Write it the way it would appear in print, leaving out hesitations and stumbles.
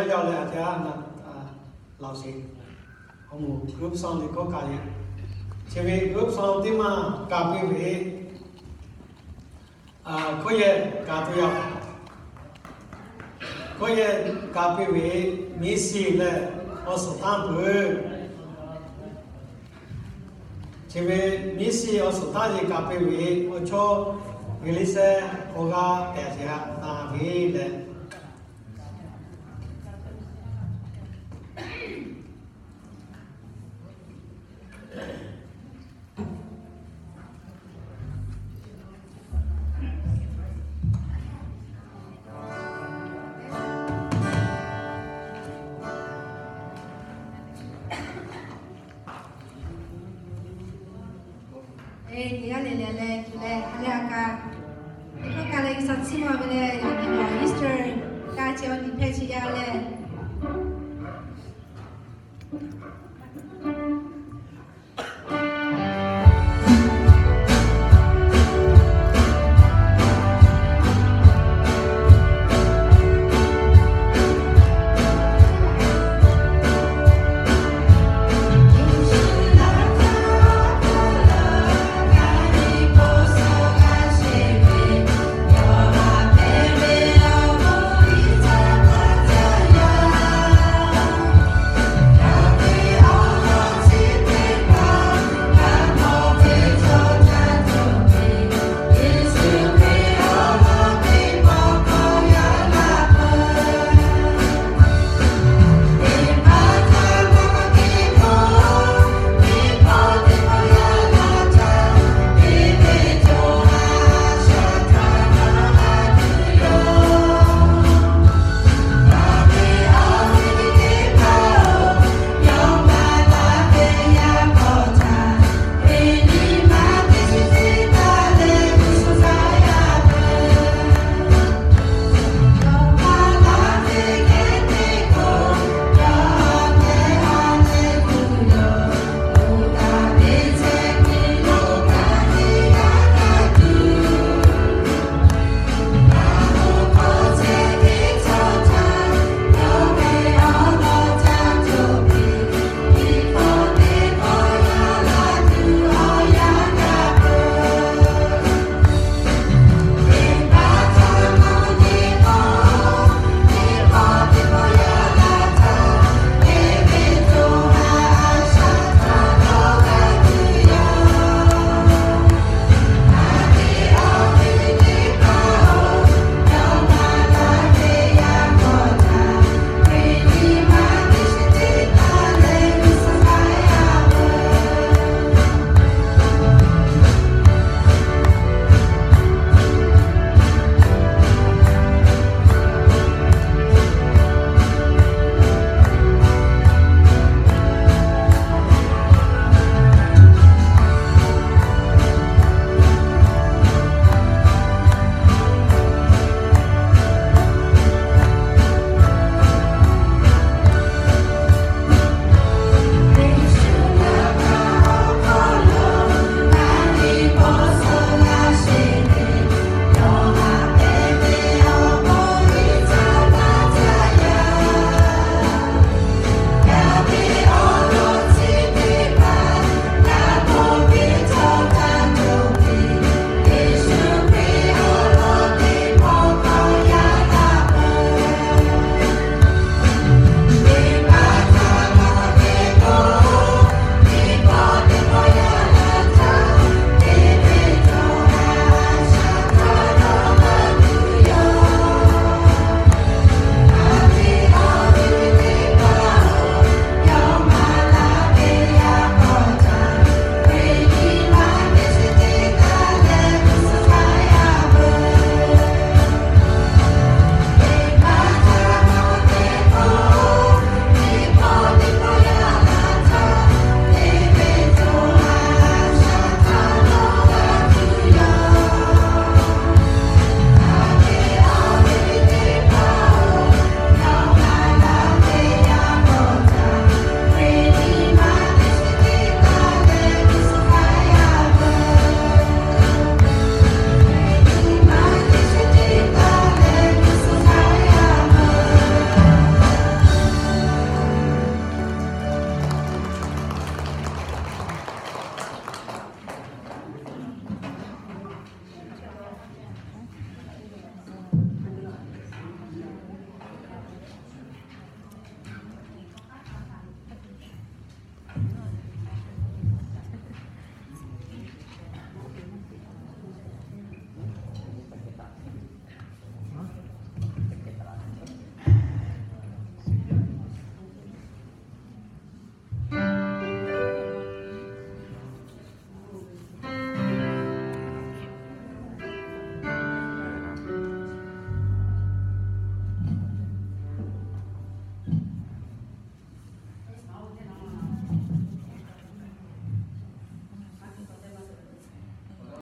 了了，这样的老师，我们 group song 的歌咖哩，前面 group song 的嘛，咖啡为可以咖啡要，可以咖啡为米西的，我是当铺，前面米西我是当的咖啡为，我做原来是我个大家打为的。你要来，还两个，你看刚才上次嘛，不嘞，有那个 Easter，大家你拍起要嘞。